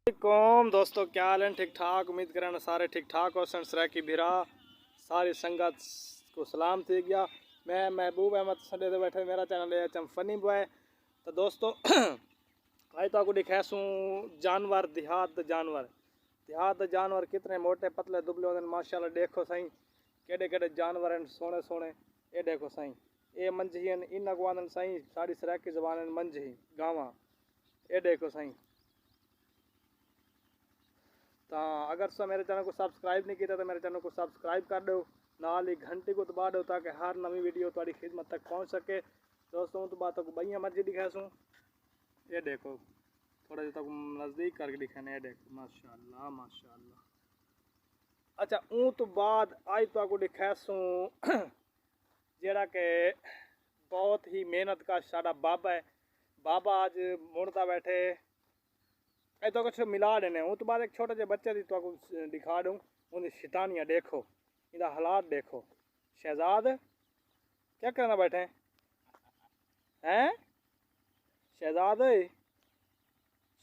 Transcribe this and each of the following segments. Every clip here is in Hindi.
कौम दोस्तों क्या हाल है? ठीक ठाक, उम्मीद करें सारे ठीक ठाक हो। सर की भिरा सारी संगत को सलाम थी गया। मैं महबूब अहमद संडे से बैठे, मेरा चैनल है चम फनी बॉय। तो दोस्तों आज तो आपको दिखासूँ जानवर, देहात जानवर कितने मोटे पतले दुबले होते हैं माशाल्लाह। देखो सही केड़े केड़े जानवर हैं, सोने सोने। ये देखो सही, ये मंझी हैं, इन अगवान सही साड़ी सराकी जबान मंझी गावा। ये देखो सही। तो अगर तुम मेरे चैनल को सब्सक्राइब नहीं किया तो मेरे चैनल को सब्सक्राइब कर दो, नाल ही घंटी को दबा दो ताकि हर नवी वीडियो तुम्हारी खिदमत तक पहुंच सके। दोस्तों तो बातों को भैया मर्जी दिखासूँ। ये देखो थोड़ा जो तक नज़दीक करके दिखाने। ये देखो माशाल्लाह माशाल्लाह। अच्छा ऊँ तो बाद आज तो आपको दिखासूँ जेड़ा के बहुत ही मेहनत का साड़ा बाबा है। बाबा आज मुड़ता बैठे तो कुछ मिला देने हूँ। तो बाद एक छोटे से बच्चे तो आपको दिखा दूँ उन्हें शैतानियाँ। देखो इनका हालात देखो। शहजाद क्या करना बैठे हैं? शहजाद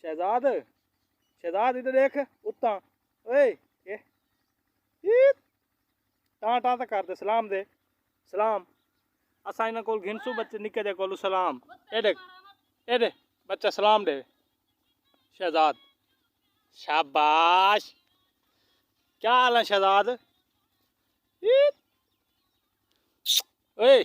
शहजाद शहजाद इधर देख उत्ता। ओए ये टाँ टाँ तक करते सलाम दे सलाम। असा इन्होंने को घिनसू बच्चे निके दे को सलाम। ए देख बच्चा सलाम दे। शहजाद शाबाश। क्या हाल है शहजाद? ओए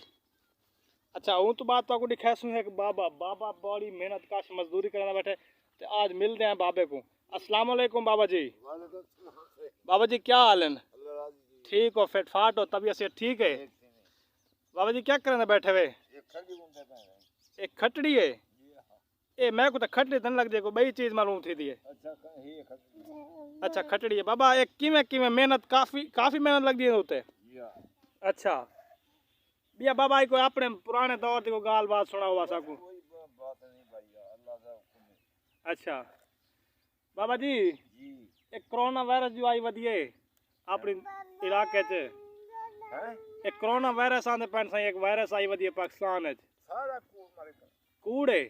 अच्छा हूँ तो बात तो आपको दिखा सुन है कि बाबा बड़ी मेहनत काश मजदूरी करना बैठे। तो आज मिलते हैं बाबे को। अस्सलाम वालेकुम बाबा जी। बाबा जी क्या हाल है? ठीक हो, फिट फाट हो, तबीयत से ठीक है? बाबा जी क्या करने बैठे हुए? एक खटड़ी है। ए मैं को तो खटड़ी तन लग देखो बई चीज मालूम थी दी है। अच्छा खटड़ी है बाबा। एक किमें मेहनत काफी मेहनत लगती है होते। अच्छा बिया बाबा को अपने पुराने दौर की गाल बात सुना हुआ साकू। अच्छा बाबा जी एक कोरोना वायरस जो आई वधिए अपने इलाके च। एक कोरोना वायरस आंदे पैन साई, एक वायरस आई वधिए पाकिस्तान च। कूड़े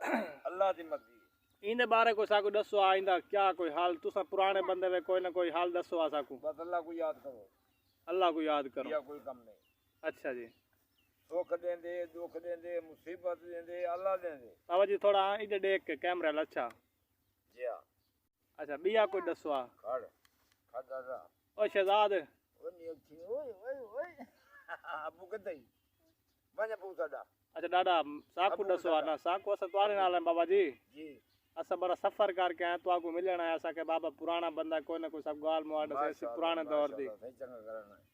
अल्लाह दी मर्जी। इनके बारे को साकू दसो आ इंदा क्या कोई हाल? तुसा पुराने बंदे वे कोई ना कोई हाल दसो आ साकू। बस अल्लाह को याद करो। अल्लाह को याद करो। या कोई कम नहीं। अच्छा जी। सुख देंदे दुख देंदे मुसीबत देंदे अल्लाह देंदे। बाबा जी थोड़ा इधर देख के कैमरा अच्छा। जी हां। अच्छा बिया कोई दसो आ। खड़ खड़ दादा। ओ शहजाद ओ नी थी ओए अबू कदई वने पूछा दा। अच्छा दादा साकू दसो आ ना साकू अस तुम्हारे नाल है बाबा जी। जी असा बड़ा सफर करके आए तो आपको मिलना आया सा के बाबा पुराना बंदा कोई ना कोई सब गाल मुआड से पुराने दौर दी।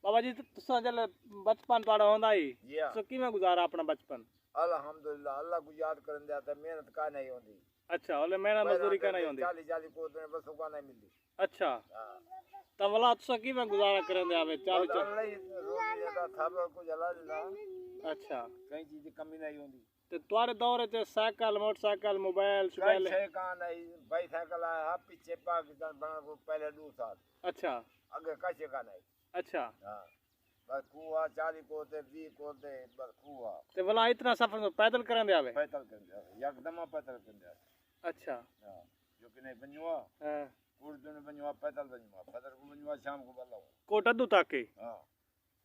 बाबा जी तुसा जले बचपन तोड़ा होंदा ही सो किवें गुजारा अपना बचपन? अल्हम्दुलिल्लाह अल्लाह को याद करन दिया त मेहनत का नहीं होंदी। अच्छा ओले मेहनत मजदूरी का नहीं होंदी। 40 को तो बस का नहीं मिलदी। अच्छा त वाला तुसा किवें गुजारा करन दिया वे 40 रोटी दा थाबा को जला दिला। अच्छा कई चीज की कमी नहीं होंदी। ते तुम्हारे दौर च साइकिल मोटरसाइकिल मोबाइल सुबाइल का नहीं। बाईसाइकिल आया पीछे पाकिस्तान बना को पहले 2 साल। अच्छा आगे कैसे का नहीं। अच्छा हां बस कुआ 40 को ते 20 को ते बस कुआ ते वाला इतना सफर में पैदल करन दिया वे? पैदल कर दिया एकदम पैदल कर दिया। अच्छा हां जो कि नहीं बनुआ। हां उर्दू में बनुआ पैदल बनुआ फजर को बनुआ शाम को बल्ला कोटदू तक के। हां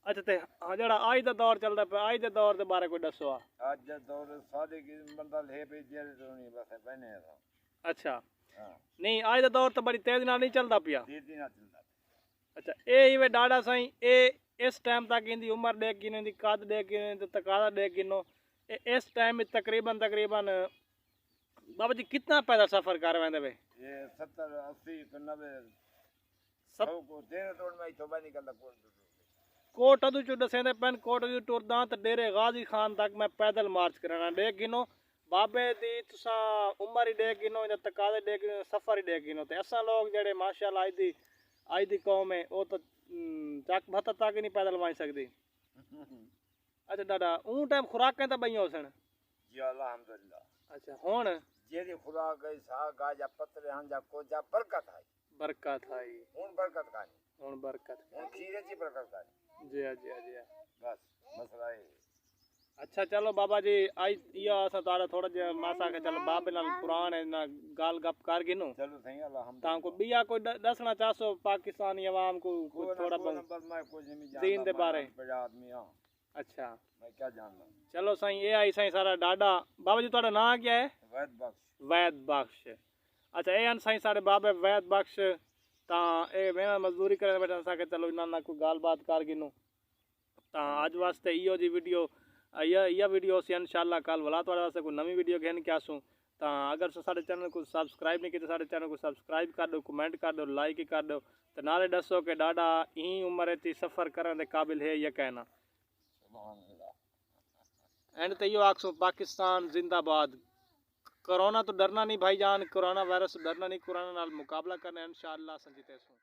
अच्छा ते जड़ा आज दा दौर चलदा पे आज दे दौर दे बारे कोई दसो आ। आज दे दौर सादे की बंदा ले पे जे नहीं बस बने था। अच्छा हां नहीं आज दा दौर तो बड़ी तेज नाल नहीं चलदा पिया। तेजी ना चलदा। अच्छा ए इवे डाडा साईं ए इस टाइम तक इंदी उम्र देख गिनो, इंदी कद देख गिनो, ते तकादा देख गिनो। इस टाइम में तकरीबन बाबा जी कितना पैदल सफर कर वेंदे वे? ये 70 80 90 सब को देर तोड़ में तो बानी निकलदा कोट अदू चो दसेंदे पेन कोट अदू टुरदा ते डेरे गाजी खान तक मैं पैदल मार्च करना देख गिनो। बाबे दी तुसा उम्र ही देख गिनो, इंदा तकादे देख गिनो, सफर ही देख गिनो। ते असा लोग जेड़े माशाल्लाह आज दी कौम है वो तो चक भत्ता तक नहीं पैदल मार सकदी। अच्छा दादा ऊ टाइम खुराकें तो बइयो सन? जी अल्हम्दुलिल्लाह। अच्छा हुन जेदी खुराक है साग गाजा पत्रे हंजा कोजा बरकत आई। हुन बरकत कानी। हुन बरकत हुन खीरे जी बरकत कानी। जी हां बस मसला है। अच्छा चलो बाबा जी आई इहो असां तारा थोड़ा जिहा मासा के चलो बाबे नाल पुराण है ना गाल गप कर गिनो चलो सही अल्लाह ता को बिया कोई दसना चाहसो पाकिस्तानी अवाम को थोड़ा बहुत बस मैं कुछ नहीं दीन दे बारे आदमी हां अच्छा मैं क्या जानना चलो साईं ये आई साईं सारा डाडा बाबा जी ਤੁਹਾਡਾ नाम क्या है वैद बख्श अच्छा ये साईं सारे बाबे वैद बख्श ता ए मेहनत मजदूरी करे बैठा सा के चलो इना ना कोई गाल बात कर गिनो ता आज वास्ते इहो जी वीडियो यह वीडियो से इंशाल्लाह कल वाला थोड़ा वास्ते कोई नवी वीडियो घेन के आसूं ता अगर सारे चैनल को सब्सक्राइब नहीं किया सारे चैनल को सब्सक्राइब कर दो कमेंट कर दो लाइक ही कर दो तो नाले दसो कि डाडा ई उम्र च सफ़र करने के काबिल है या कहना एंड तो यो आखसो पाकिस्तान जिंदाबाद कोरोना तो डरना नहीं भाईजान कोरोना वायरस तो डरना नहीं कोरोना नाल मुकाबला करना इंशाअल्लाह संजीते सो।